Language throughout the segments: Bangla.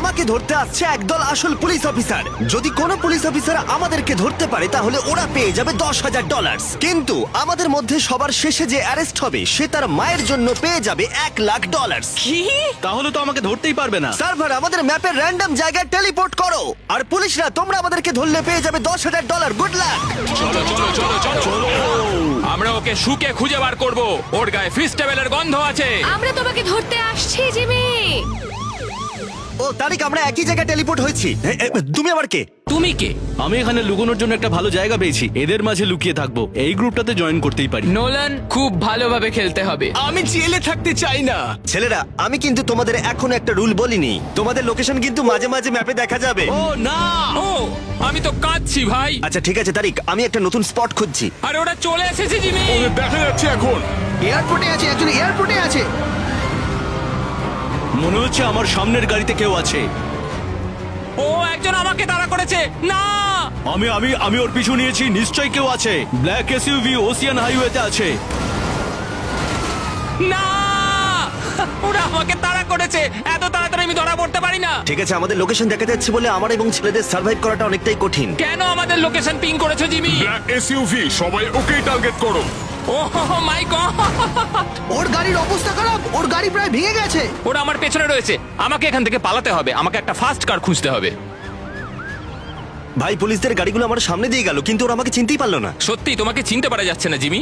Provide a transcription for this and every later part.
আমাকে ধরতে আসছে একদল আসল পুলিশ অফিসার। যদি কোনো পুলিশ অফিসার আমাদেরকে ধরতে পারে তাহলে ওরা পেয়ে যাবে $10,000। কিন্তু আমাদের মধ্যে সবার শেষে যে অ্যারেস্ট হবে সে তার মায়ের জন্য পেয়ে যাবে $1,00,000। কি? তাহলে তো আমাকে ধরতেই পারবে না। সার্ভার আমাদের ম্যাপের র্যান্ডম জায়গায় টেলিপোর্ট করো। আর পুলিশরা তোমরা আমাদেরকে ধরলে পেয়ে যাবে $10,000। Good luck. চলো চলো চলো চলো আমরা ওকে শুকে খুঁজে বার করব। ওর গায়ে ফিস্টেবলের গন্ধ আছে। আমরা তোমাকে ধরতে আসছি জিমি। ও তারিখ, আমরা একই জায়গায় টেলিপোর্ট হয়েছি। তুমি আবার কে? তুমি কে? আমি এখানে লুকোনোর জন্য একটা ভালো জায়গা পেয়েছি, এদের মাঝে লুকিয়ে থাকবো। এই গ্রুপটাতে জয়েন করতেই পারি। নোলান, খুব ভালোভাবে খেলতে হবে। আমি জেলে থাকতে চাই না। ছেলেরা, আমি কিন্তু তোমাদের এখনো একটা রুল বলিনি। তোমাদের লোকেশন কিন্তু মাঝে মাঝে ম্যাপে দেখা যাবে। ও না, ও আমি তো কাঁদছি ভাই। আচ্ছা ঠিক আছে তারিক, আমি একটা নতুন স্পট খুঁজছি। আরে ওরা চলে এসেছে জিমি। দেখা যাচ্ছে এখন। এয়ারপোর্টে আছে, একজন এয়ারপোর্টে আছে। মনে হচ্ছে আমার সামনের গাড়িতে কেউ আছে। ও একজন আমাকে তাড়া করেছে। না আমি আমি আমি ওর পিছু নিয়েছি, নিশ্চয়ই কেউ আছে। ব্ল্যাক এসইউভি ওসিয়ান হাইওয়েতে আছে। না ওরা আমাকে তাড়া করেছে। এত তাড়াতাড়ি আমি ধরা পড়তে পারি না। ঠিক আছে, আমাদের লোকেশন দেখা যাচ্ছে বলে আমার এবং ছেলেদের সার্ভাইভ করাটা অনেকটাই কঠিন। কেন আমাদের লোকেশন পিং করেছো জিমি? ব্ল্যাক এসইউভি, সবাই ওকেই টার্গেট করো। ও মাই গড, ওর গাড়ির অবস্থা খারাপ, ওর গাড়ি প্রায় ভেঙে গেছে। ওরা আমার পেছনে রয়েছে। আমাকে এখান থেকে পালাতে হবে। আমাকে একটা ফাস্ট কার খুঁজতে হবে। ভাই, পুলিশদের গাড়িগুলো আমার সামনে দিয়ে গেল কিন্তু ওরা আমাকে চিনতেই পারলো না। সত্যি তোমাকে চিনতে পারা যাচ্ছে না জিমি।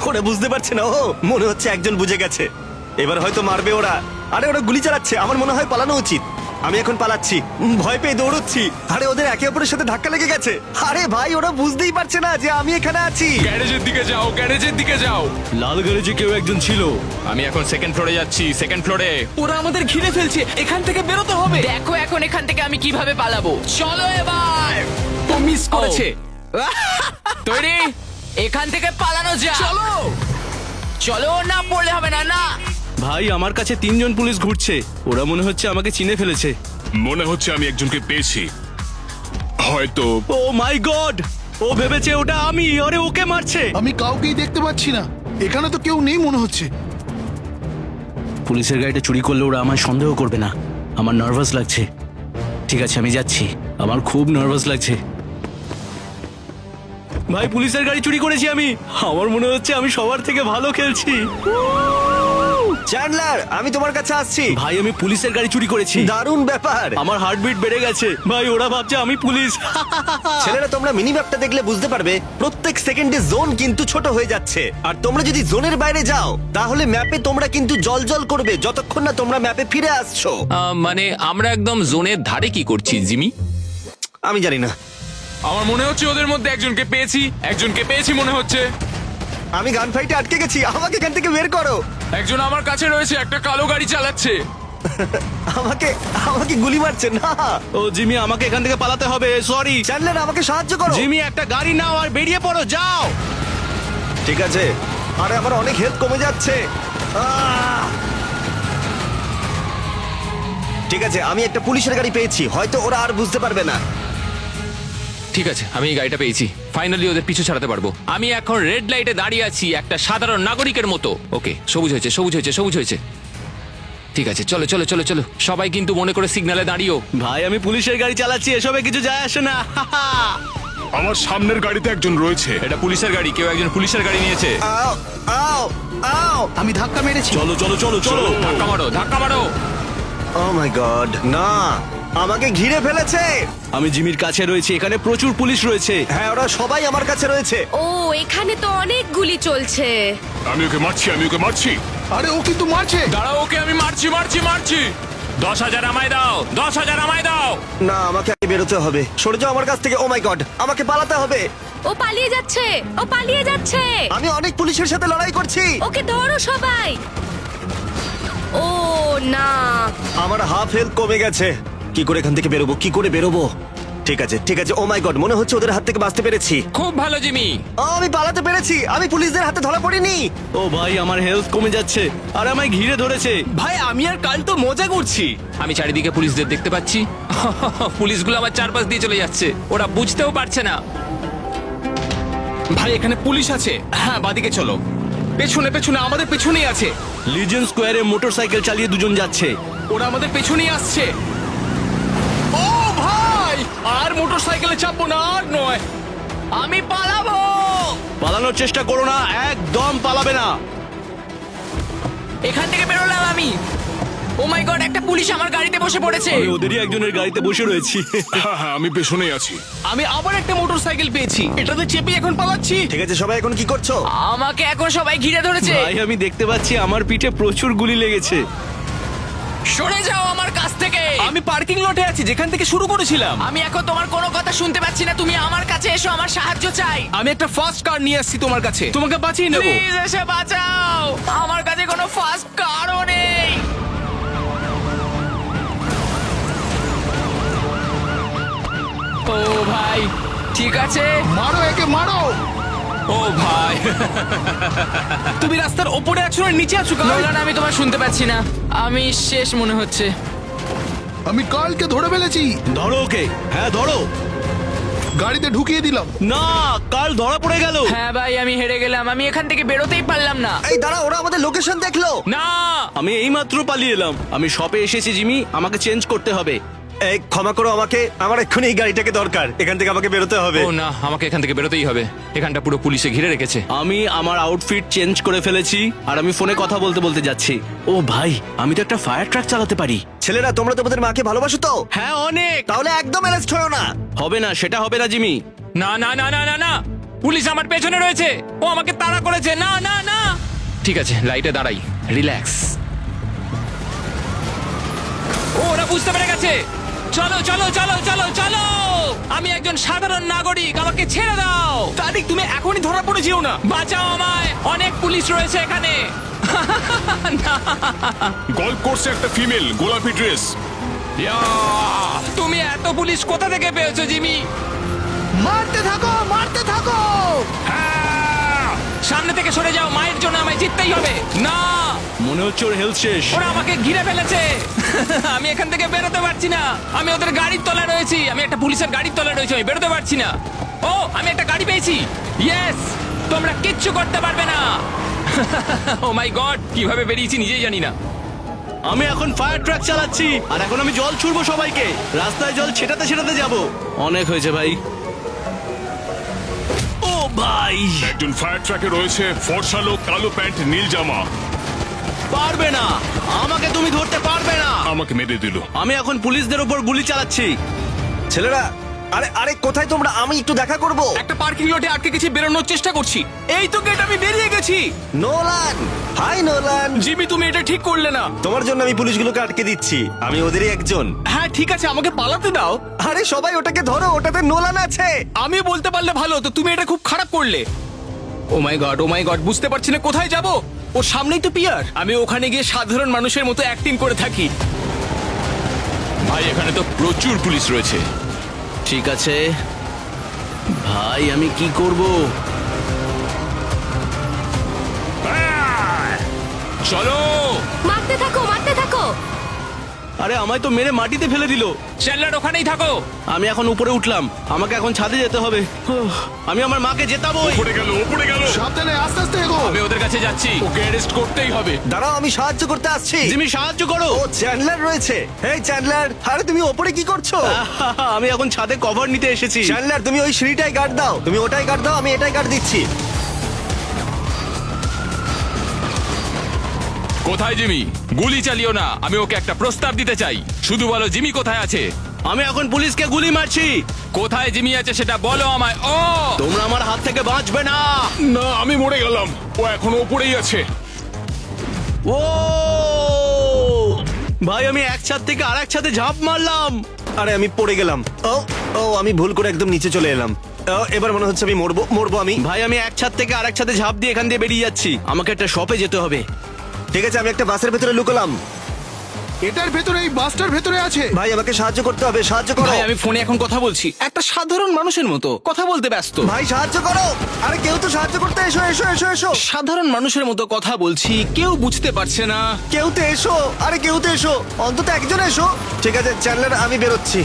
ওরা বুঝতে পারছে না। ও মনে হচ্ছে একজন বুঝে গেছে। এবার হয়তো মারবে ওরা। আরে ওরা গুলি চালাচ্ছে, আমার মনে হয় পালানো উচিত। আমি এখন পালাচ্ছি, ভয় পেয়ে দৌড়চ্ছি। আরে ওদের একে অপরের সাথে ধাক্কা লেগে গেছে। আরে ভাই, ওরা বুঝতেই পারছে না যে আমি এখানে আছি। গ্যারেজের দিকে যাও, গ্যারেজের দিকে যাও। লাল গ্যারেজে কেউ একজন ছিল। আমি এখন সেকেন্ড ফ্লোরে যাচ্ছি, সেকেন্ড ফ্লোরে। ওরা আমাদের ঘিরে ফেলছে, এখান থেকে বেরোতে হবে। দেখো এখন এখান থেকে আমি কিভাবে পালাবো। চলো এবার। ও মিস করেছে। তৈরি? এখান থেকে পালানো যা। চলো চলো, না পড়লে হবে না। না ভাই, আমার কাছে 3জন পুলিশ ঘুরছে। ওরা মনে হচ্ছে আমাকে চিনে ফেলেছে। মনে হচ্ছে আমি একজনকে পেয়েছি। হয়তো ও মাই গড, ও ভেবেছে ওটা আমি। আরে ওকে মারছে। আমি কাউকেই দেখতে পাচ্ছি না, এখানে তো কেউ নেই মনে হচ্ছে। পুলিশের গাড়িটা চুরি করলে ওরা আমায় সন্দেহ করবে না। আমার নার্ভাস লাগছে। ঠিক আছে, আমি যাচ্ছি। আমার খুব নার্ভাস লাগছে। ভাই, পুলিশের গাড়ি চুরি করেছি আমি। আমার মনে হচ্ছে আমি সবার থেকে ভালো খেলছি। চ্যান্ডলার, আমি তোমার কাছে আসছি। ভাই, আমি পুলিশের গাড়ি চুরি করেছি। দারুণ ব্যাপার। আমার হার্টবিট বেড়ে গেছে। ভাই, ওরা ভাবছে আমি পুলিশ। ছেলেরা, তোমরা মিনি ম্যাপটা দেখলে বুঝতে পারবে প্রত্যেক সেকেন্ডে জোন কিন্তু ছোট হয়ে যাচ্ছে। আর তোমরা যদি জোনের বাইরে যাও তাহলে ম্যাপে তোমরা কিন্তু জল করবে যতক্ষণ না তোমরা ম্যাপে ফিরে আসছো। মানে আমরা একদম জোনের ধারে কি করছি জিমি? আমি জানি না। আমার মনে হচ্ছে ওদের মধ্যে একজনকে পেয়েছি মনে হচ্ছে। আমি গান ফাইটে আটকে গেছি, আমাকে এখান থেকে বের করো। একজন আমার কাছে রয়েছে, একটা কালো গাড়ি চালাচ্ছে। আমাকে আমাকে গুলি মারছে না। ও জিমি, আমাকে এখান থেকে পালাতে হবে। সরি চ্যান্ডলার, আমাকে সাহায্য করো। জিমি, একটা গাড়ি নাও আর বেরিয়ে পড়ো, যাও। ঠিক আছে। আরে আমার অনেক হেলথ কমে যাচ্ছে। ঠিক আছে, আমি একটা পুলিশের গাড়ি পেয়েছি, হয়তো ওরা আর বুঝতে পারবে না। ঠিক আছে, আমি এই গাড়িটা পেয়েছি। ফাইনালি ওদের পিছু ছাড়াতে পারবো। আমি এখন রেড লাইটে দাঁড়িয়ে আছি একটা সাধারণ নাগরিকের মতো। ওকে, সবুজ হয়েছে। ঠিক আছে, চলো চলো চলো চলো। সবাই কিন্তু মনে করে সিগন্যালে দাঁড়িয়েও। ভাই, আমি পুলিশের গাড়ি চালাচ্ছি, এসবে কিছু যায় আসে না। আমার সামনের গাড়িতে একজন রয়েছে। এটা পুলিশের গাড়ি, কেউ একজন পুলিশের গাড়ি নিয়েছে। আও আও আও। আমি ধাক্কা মেরেছি। চলো চলো চলো চলো। ধাক্কা মারো। ও মাই গড, না, আমাকে ঘিরে ফেলেছে। আমি জিমির কাছে রয়েছি, এখানে প্রচুর পুলিশ রয়েছে। হ্যাঁ, ওরা সবাই আমার কাছে রয়েছে। ও, এখানে তো অনেক গুলি চলছে। আমি ওকে মারছি। আরে ও কিন্তু মারছে। দাঁড়াও, ওকে আমি মারছি। 10,000 আমায় দাও, 10,000 আমায় দাও। না, আমাকে আগে বেরোতে হবে। সরে যাও আমার কাছ থেকে। ও মাই গড, আমাকে পালাতে হবে। ও পালিয়ে যাচ্ছে। আমি অনেক পুলিশের সাথে লড়াই করছি। ওকে ধরো সবাই। ও না, আমার হাফ হেলথ কমে গেছে। কি করে এখান থেকে বেরোবো? ঠিক আছে। ও মাই গড, মনে হচ্ছে ওদের হাত থেকে বাঁচতে পেরেছি। খুব ভালো জিমি। আমি পালাতে পেরেছি। আমি পুলিশদের হাতে ধরা পড়িনি। ও ভাই, আমার হেলথ কমে যাচ্ছে আর আমায় ঘিরে ধরেছে। ভাই, আমি আর কাল তো মজা করছি। আমি চারিদিকে পুলিশদের দেখতে পাচ্ছি। পুলিশগুলো আমার চারপাশ দিয়ে চলে যাচ্ছে। ওরা বুঝতেও পারছে না। ভাই, এখানে পুলিশ আছে। হ্যাঁ, বাদিকে চলো। পেছনে আমাদের পেছনেই আছে। লিজেন্ড স্কোয়ারে মোটরসাইকেল চালিয়ে দুজন যাচ্ছে। ওরা আমাদের পেছনেই আসছে। জলে চাপবো না, আর নয়। আমি পালাবো। পালানোর চেষ্টা করো না, একদম পালাবে না। এখান থেকে বেরোলাম আমি। ও মাই গড, একটা পুলিশ আমার গাড়িতে বসে পড়েছে। আমি ওদেরই একজনের গাড়িতে বসে রয়েছি। হ্যাঁ হ্যাঁ আমি পেছনেই আছি। আমি আবার একটা মোটরসাইকেল পেয়েছি, এটাতে চেপে এখন পালাচ্ছি। ঠিক আছে সবাই এখন কি করছো? আমাকে এখন সবাই ঘিরে ধরেছে। ভাই আমি দেখতে পাচ্ছি আমার পিঠে প্রচুর গুলি লেগেছে। সরে যাও আমার কাছ থেকে। আমি পার্কিং লটে আছি, যেখান থেকে শুরু করেছিলাম। আমি এখন তোমার কোনো কথা শুনতে পাচ্ছি না। তুমি আমার কাছে এসো, আমার সাহায্য চাই। আমি একটা ফার্স্ট কার নিয়ে আসছি তোমার কাছে, তোমাকে বাঁচিয়ে নেবো। প্লিজ এসে বাঁচাও। আমার কাছে কোনো ফাস্ট কারও নেই। ও ভাই, ঠিক আছে। মারো একে মারো। ও ভাই, তুমি রাস্তার ওপরে আছো না নিচে আছো? কার? নোলান, আমি তোমার শুনতে পাচ্ছি না। আমি শেষ মনে হচ্ছে। আমি কালকে ধরে ফেলেছি, ধরো ওকে, হ্যাঁ ধরো। গাড়িতে ঢুকিয়ে দিলাম। না, কাল ধরা পড়ে গেল। হ্যাঁ ভাই, আমি হেরে গেলাম। আমি এখান থেকে বেরোতেই পারলাম না। এই দাঁড়া, ওরা আমাদের লোকেশন দেখলো। না। আমি এইমাত্র পালিয়ে এলাম। আমি শপে এসেছি জিমি, আমাকে চেঞ্জ করতে হবে। এই ক্ষমা করো আমাকে, আমার এক্ষুনি এই গাড়িটাকে দরকার, এখান থেকে আমাকে বেরোতে হবে। ও না, আমাকে এখান থেকে বেরোতেই হবে। এখানটা পুরো পুলিশে ঘিরে রেখেছে। আমি আমার আউটফিট চেঞ্জ করে ফেলেছি আর আমি ফোনে কথা বলতে বলতে যাচ্ছি। ও ভাই, আমি তো একটা ফায়ার ট্রাক চালাতে পারি। ছেলেরা তোমরা তোমাদের মাকে ভালোবাসো তো? হ্যাঁ অনেক। তাহলে একদম অ্যারেস্ট হয়েও না। হবে না, সেটা হবে না জিমি। না না না না না না, পুলিশ আমার পেছনে রয়েছে। ও আমাকে তাড়া করেছে। না না না। ঠিক আছে, লাইটে দাঁড়াই, রিল্যাক্স। ও, ওরা বুঝতে পেরে গেছে। চলো চলো চলো চলো চলো। আমি একজন সাধারণ নাগরিক, আমাকে ছেড়ে দাও। তারিক, তুমি এখনই ধরা পড়ে যেও না। বাঁচাও আমায়, অনেক পুলিশ রয়েছে এখানে। গল্ফ কোর্সে একটা ফিমেল, গোলাপি ড্রেস। তুমি এত পুলিশ কোথা থেকে পেয়েছো জিমি? মারতে থাকো মারতে থাকো। সামনে থেকে সরে যাও, মায়ের জন্য আমায় জিততেই হবে। না, মনে হচ্ছে ওর হেলথ শেষ। ওরা আমাকে ঘিরে ফেলেছে। আমি এখান থেকে বেরোতে পারছি না। আমি ওদের গাড়ির তলায় রয়েছি। আমি একটা পুলিশের গাড়ির তলায় রয়েছি, আমি বেরোতে পারছি না। ও, আমি একটা গাড়ি পেয়েছি। ইয়েস, তোমরা কিচ্ছু করতে পারবে না। ও মাই গড, কিভাবে বেরিয়েছি নিজেই জানি না। আমি এখন ফায়ার ট্রাক চালাচ্ছি আর এখন আমি জল ছুড়বো সবাইকে। রাস্তায় জল ছেটাতে ছেটাতে যাব। অনেক হয়েছে ভাই। ও ভাই, একজন ফায়ার ট্রাকে রয়েছে, ফর্সা লোক, কালো প্যান্ট, নীল জামা। পারবে না, আমাকে তুমি ধরতে পারবে না। আমাকে মেরে দিল। আমি এখন পুলিশদের উপর গুলি চালাচ্ছি। ছেলেরা, আরে আরে কোথায় তোমরা? আমি একটু দেখা করব। একটা পার্কিং লটে আটকে গেছি, বেরোনোর চেষ্টা করছি। এই তো গেট, আমি বেরিয়ে গেছি। Nolan, hi Nolan. জিমি, তুমি এটা ঠিক করলে না। তোমার জন্য আমি পুলিশগুলোকে আটকে দিচ্ছি, আমি ওদেরই একজন। হ্যাঁ ঠিক আছে, আমাকে পালাতে দাও। আরে সবাই ওটাকে ধরো, ওটাতে নোলান আছে। আমি বলতে পারলে ভালো হতো, তুমি এটা খুব খারাপ করলে। ও মাই গড, বুঝতে পারছি না কোথায় যাব। ও সামনেই তো পিয়ার। আমি ওখানে গিয়ে সাধারণ মানুষের মতো অ্যাক্টিং করে থাকি। ভাই, এখানে তো প্রচুর পুলিশ রয়েছে। ঠিক আছে ভাই, আমি কি করব? চলো। মারতে থাকো মারতে থাকো। আরে আমায় তো মেরে মাটিতে ফেলে দিল। চ্যান্ডলার, ওখানেই থাকো। আমি এখন উপরে উঠলাম, আমাকে এখন ছাদে যেতে হবে। আমি আমার মাকে জেতাবোই। উপরে গেল, উপরে গেল। সাবধানে আস্তে আস্তে এগো। আমি ওদের কাছে যাচ্ছি। ওকে অ্যারেস্ট করতেই হবে। দাঁড়াও, আমি সাহায্য করতে আসছি। জিমি সাহায্য করো। ও চ্যান্ডলার রয়েছে। এই চ্যান্ডলার, আরে তুমি ওপরে কি করছো? আমি এখন ছাদে কভার নিতে এসেছি। চ্যান্ডলার, তুমি ওই সিঁড়িটাই গার্ড দাও, তুমি ওটাই গার্ড দাও, আমি এটাই গার্ড দিচ্ছি। কোথায় জিমি? গুলি চালিও না, আমি ওকে একটা প্রস্তাব দিতে চাই। শুধু বলো জিমি কোথায় আছে। আমি এখন পুলিশকে গুলি মারছি। কোথায় জিমি আছে সেটা বলো আমায়। ও, তোমরা আমার হাত থেকে বাঁচবে না। না, আমি মরে গেলাম। ও এখনো উপরেই আছে। ও ভাই, আমি এক ছাদ থেকে আরেক ছাদে ঝাঁপ মারলাম। আরে আমি পড়ে গেলাম। ও ও, আমি ভুল করে একদম নিচে চলে এলাম। এবার মনে হচ্ছে আমি মরবো আমি। ভাই, আমি এক ছাদ থেকে আরেক ছাদে ঝাঁপ দিয়ে এখান দিয়ে বেরিয়ে যাচ্ছি। আমাকে একটা শপে যেতে হবে। ঠিক আছে, আমি একটা বাসের ভেতরে লুকলাম। এটার ভেতরে, এই বাসটার ভেতরে আছে। ভাই আমাকে সাহায্য করতে হবে, সাহায্য করো। ভাই, আমি ফোনে এখন কথা বলছি, একটা সাধারণ মানুষের মতো কথা বলতে ব্যস্ত। ভাই সাহায্য করো। আরে কেউ তো সাহায্য করতে এসো এসো এসো এসো। সাধারণ মানুষের মতো কথা বলছি, কেউ বুঝতে পারছে না। কেউ তো এসো, আরে কেউ তো এসো, অন্তত একজন এসো। ঠিক আছে চ্যান্ডলার, আমি বেরোচ্ছি।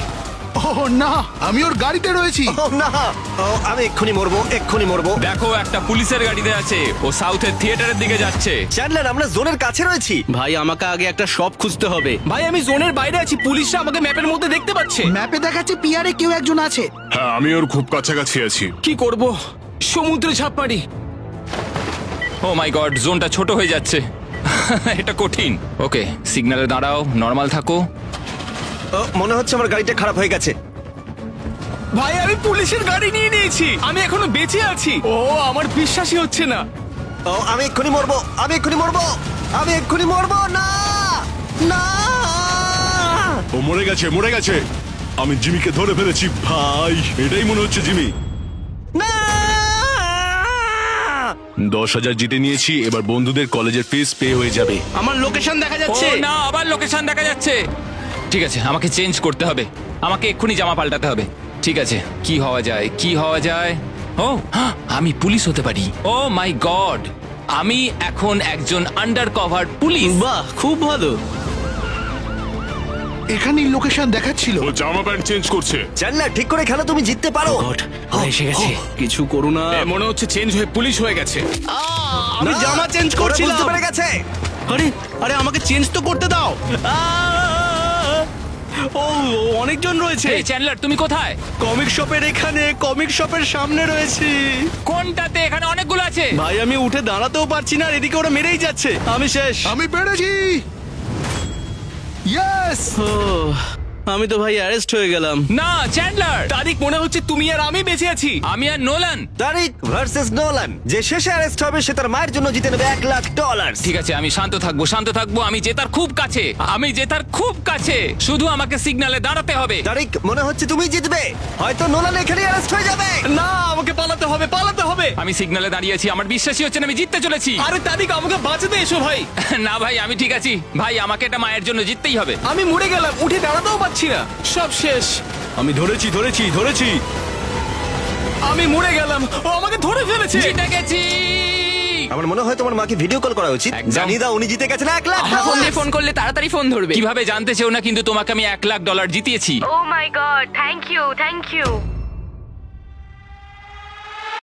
ও না, আমি ওর গাড়িতে রয়েছি। ও না, ও আমি এক্ষুনি মরবো। দেখো একটা পুলিশের গাড়িতে আছে, ও সাউথের থিয়েটারের দিকে যাচ্ছে। চ্যান্ডলার, আমরা জোনের কাছে রয়েছি। ভাই আমাকে আগে একটা শপ খুঁজতে হবে। ভাই আমি জোনের বাইরে আছি, পুলিশরা আমাকে ম্যাপের মধ্যে দেখতে পাচ্ছে। ম্যাপে দেখাচ্ছে পিয়ারে কেউ একজন আছে। হ্যাঁ, আমি ওর খুব কাছাকাছি আছি। কি করব? সমুদ্রে ঝাঁপ মারি। ও মাই গড, জোনটা ছোট হয়ে যাচ্ছে। এটা কঠিন। ওকে, সিগন্যালে দাঁড়াও, নর্মাল থাকো। ও, মনে হচ্ছে আমার গাড়িটা খারাপ হয়ে গেছে। ভাই আমি পুলিশের গাড়ি নিয়ে নিয়েছি, আমি এখনো বেঁচে আছি। ও আমার বিশ্বাসই হচ্ছে না। ও আমি এক্ষুনি মরবো। না না, ও মরে গেছে। আমি জিমিকে ধরে ফেলেছি ভাই, এটাই মনে হচ্ছে জিমি। না 10,000 জিতে নিয়েছি, এবার বন্ধুদের কলেজের ফিস পে হয়ে যাবে। আমার লোকেশন দেখা ও যাচ্ছে। না, আবার লোকেশন দেখা যাচ্ছে। ঠিক আছে, আমাকে চেঞ্জ করতে হবে, আমাকে এক্ষুনি জামা পাল্টাতে হবে। ঠিক আছে, কি হওয়া যায়? ও হ্যাঁ, আমি পুলিশ হতে পারি। ও মাই গড, আমি এখন একজন আন্ডার কভার পুলিশ। বাহ, খুব ভালো। এখানেই লোকেশন দেখাচ্ছিল। ও জামা প্যান্ট চেঞ্জ করছে। চ্যান্ডলার, ঠিক করে খেলো, তুমি জিততে পারো। গড, ওরা এসে গেছে। কিছু করো না। এ, মনে হচ্ছে চেঞ্জ হয়ে পুলিশ হয়ে গেছে। আমি না, জামা চেঞ্জ ওরা করছিলাম। বুঝতে পেরে গেছে। আরে আরে আমাকে চেঞ্জ তো করতে দাও। ও অনেকজন রয়েছে। এই চ্যান্ডলার, তুমি কোথায়? কমিক শপের এখানে, কমিক শপের সামনে রয়েছি। কোনটাতে? এখানে অনেকগুলো আছে। ভাই আমি উঠে দাঁড়াতেও পারছি না, আর এদিকে ওরা মেরেই যাচ্ছে। আমি শেষ। আমি পেরেছি। ইয়েস। ও, আমি তো ভাই অ্যারেস্ট হয়ে গেলাম। না চ্যান্ডলার, তারিখ মনে হচ্ছে তুমি আর আমি বেঁচে আছি। আমি আর নোলান। তারিক ভার্সেস নোলান, যে শেষে অ্যারেস্ট হবে সে তার মায়ের জন্য জিতে নেবে $1,00,000। ঠিক আছে, আমি শান্ত থাকবো। আমি জেতার খুব কাছে। শুধু আমাকে সিগন্যালে দাঁড়াতে হবে। তারিক, মনে হচ্ছে তুমি জিতবে। হয়তো নোলান এখানে অ্যারেস্ট হয়ে যাবে। না, আমাকে পালাতে হবে। আমি সিগন্যালে দাঁড়িয়ে আছি, আমার বিশ্বাসই হচ্ছে না আমি জিততে চলেছি। আরে তারিখ, আমাকে বাঁচাতে এসো ভাই। না ভাই, আমি ঠিক আছি ভাই, আমাকে এটা মায়ের জন্য জিততেই হবে। আমি মরে গেলাম, উঠে দাঁড়াতেও পারছি না, সব শেষ। আমি ধরেছি। আমি মরে গেলাম, ও আমাকে ধরে ফেলেছে। জিতে গেছি। আমার মনে হয় তোমার মাকে ভিডিও কল করা উচিত। একদম। জানিয়ে দাও উনি জিতে গেছেন আমার ফোন দিয়ে $1,00,000। ফোন করলে তাড়াতাড়ি ফোন ধরবে। কিভাবে জানতে চেও না, কিন্তু তোমাকে আমি $1,00,000 জিতিয়েছি। ও মাই গড, থ্যাংক ইউ।